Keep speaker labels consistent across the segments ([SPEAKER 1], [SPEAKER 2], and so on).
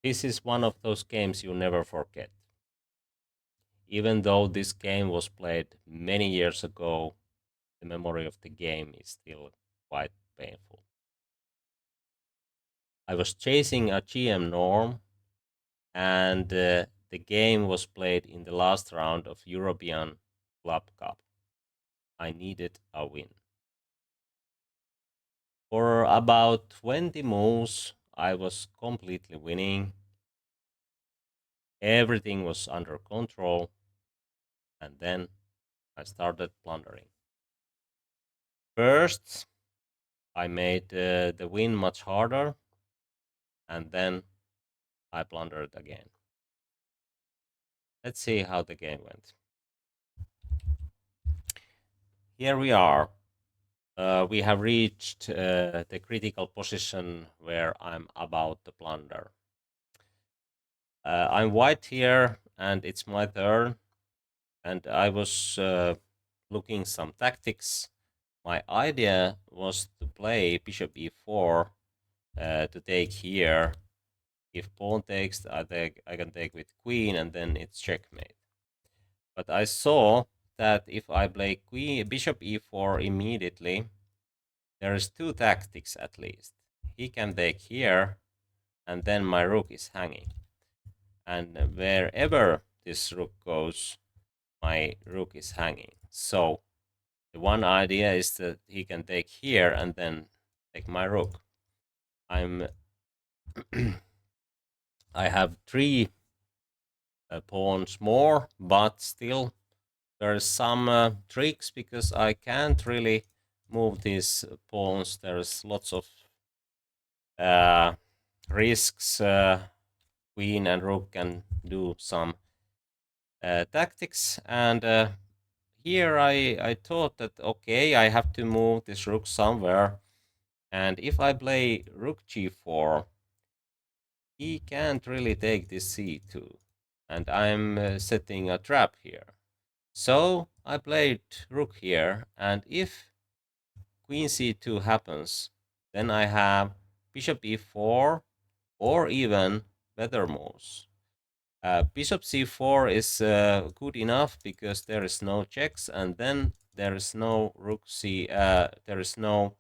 [SPEAKER 1] This is one of those games you never forget. Even though this game was played many years ago, the memory of the game is still quite painful. I was chasing a GM norm, and the game was played in the last round of European Club Cup. I needed a win. For about 20 moves, I was completely winning. Everything was under control, and then I started blundering. First, I made the win much harder, and then I blundered again. Let's see how the game went. Here we are. We have reached the critical position where I'm about to blunder. I'm white here, and it's my turn, and I was looking some tactics. My idea was to play bishop e4 to take here. If pawn takes, I can take with queen, and then it's checkmate. But I saw that if I play bishop e4 immediately, there is two tactics at least. He can take here, and then my rook is hanging. And wherever this rook goes, my rook is hanging. So the one idea is that he can take here and then take my rook. I'm I have three pawns more, but still there's some tricks because I can't really move these pawns. There's lots of risks. Queen and rook can do some tactics, and here I thought that okay, I have to move this rook somewhere, and if I play rook g4, he can't really take this c2, and I'm setting a trap here. So I played rook here, and if queen c2 happens, then I have bishop e4 or even better moves. Bishop c4 is good enough because there is no checks, and then there is no rook there is no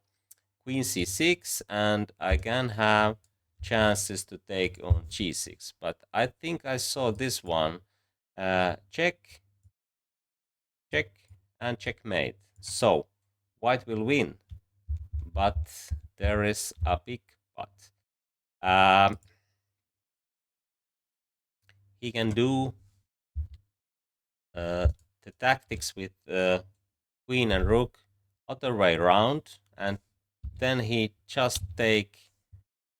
[SPEAKER 1] queen c6, and I can have chances to take on g6. But I think I saw this one, check, check, and checkmate. So white will win, but there is a big but. He can do the tactics with queen and rook other way around, and then he just take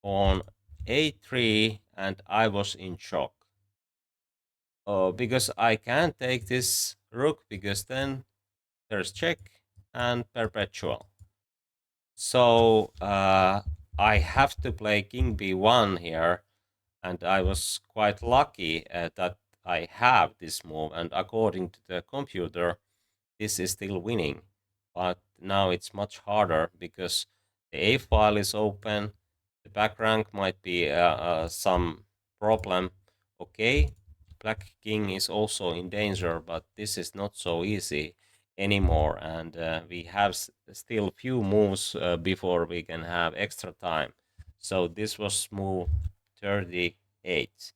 [SPEAKER 1] on a3, and I was in shock. Because I can't take this rook because then there's check and perpetual. So I have to play king b1 here, and I was quite lucky that I have this move, and according to the computer, this is still winning. But now it's much harder because the A file is open, the back rank might be some problem. Okay, black king is also in danger, but this is not so easy anymore, and we have still few moves before we can have extra time. So this was move 38.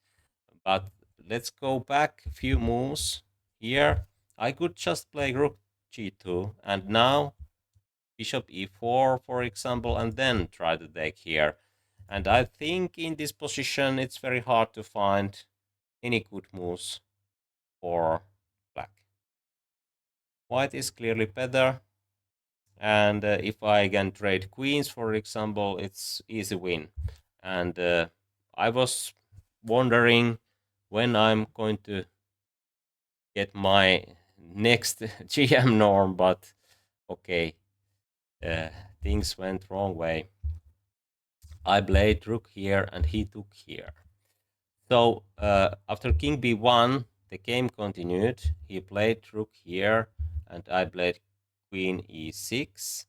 [SPEAKER 1] But let's go back a few moves here. I could just play rook g2, and now bishop e4, for example, and then try to take here. And I think in this position it's very hard to find any good moves for black. White is clearly better, and if I can trade queens, for example, it's easy win. And I was wondering when I'm going to get my next GM norm, but okay, things went wrong way. I played rook here and he took here. So after king b1, the game continued. He played rook here and I played queen e6,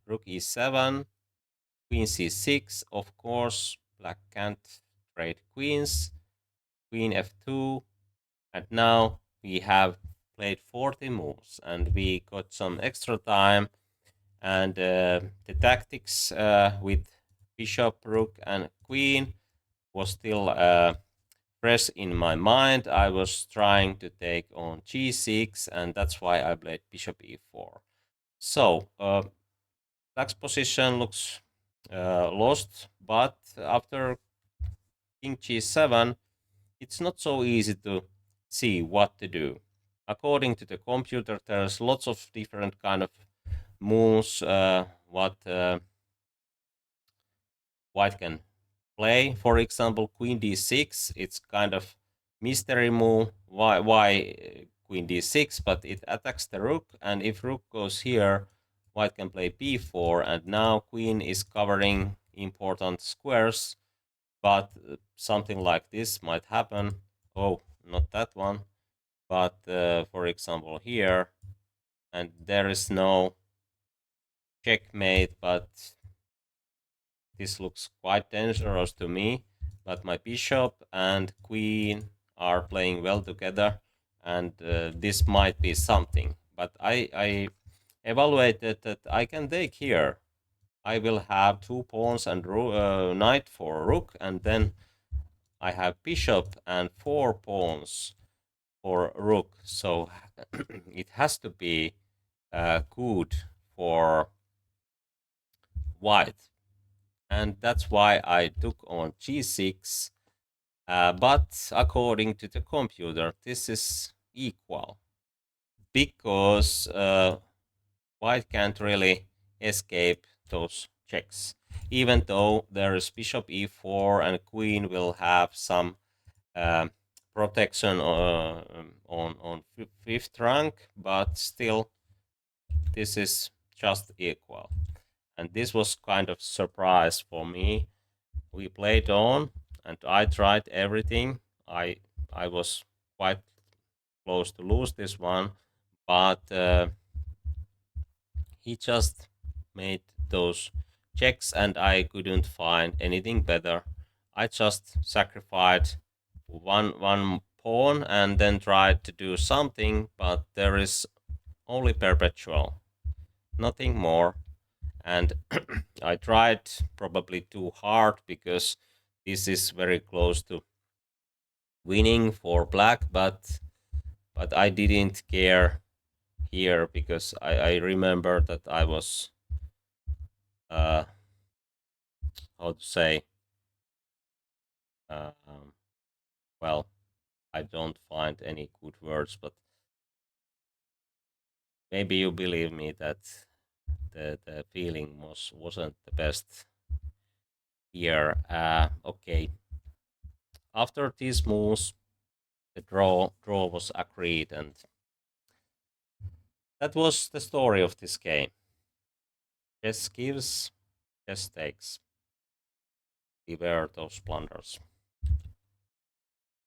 [SPEAKER 1] rook e7, queen c6. Of course, black can't great queens, queen f2, and now we have played 40 moves, and we got some extra time, and the tactics with bishop, rook, and queen was still fresh in my mind. I was trying to take on g6, and that's why I played bishop e4. So black's position looks lost, but after king g7, it's not so easy to see what to do. According to the computer, there's lots of different kind of moves what white can play. For example, queen d6, it's kind of mystery move. Why queen d6? But it attacks the rook, and if rook goes here, white can play b4, and now queen is covering important squares, but something like this might happen. Oh, not that one, but for example here, and there is no checkmate, but this looks quite dangerous to me. But my bishop and queen are playing well together, and this might be something. But I evaluated that I can take here. I will have 2 pawns and knight for rook, and then I have bishop and 4 pawns for rook. So it has to be good for white, and that's why I took on g6. But according to the computer, this is equal, because white can't really escape those checks. Even though there is bishop e4 and queen will have some protection on fifth rank, but still this is just equal. And this was kind of surprise for me. We played on, and I tried everything. I was quite close to lose this one, but he just made those checks, and I couldn't find anything better. I just sacrificed one pawn and then tried to do something, but there is only perpetual, nothing more. And I tried probably too hard, because this is very close to winning for black, but I didn't care here, because I remember that I was how to say well, I don't find any good words, but maybe you believe me that the feeling wasn't the best here. Okay, after these moves, the draw was agreed, and that was the story of this game. Chess gives, chess takes. Beware those blunders.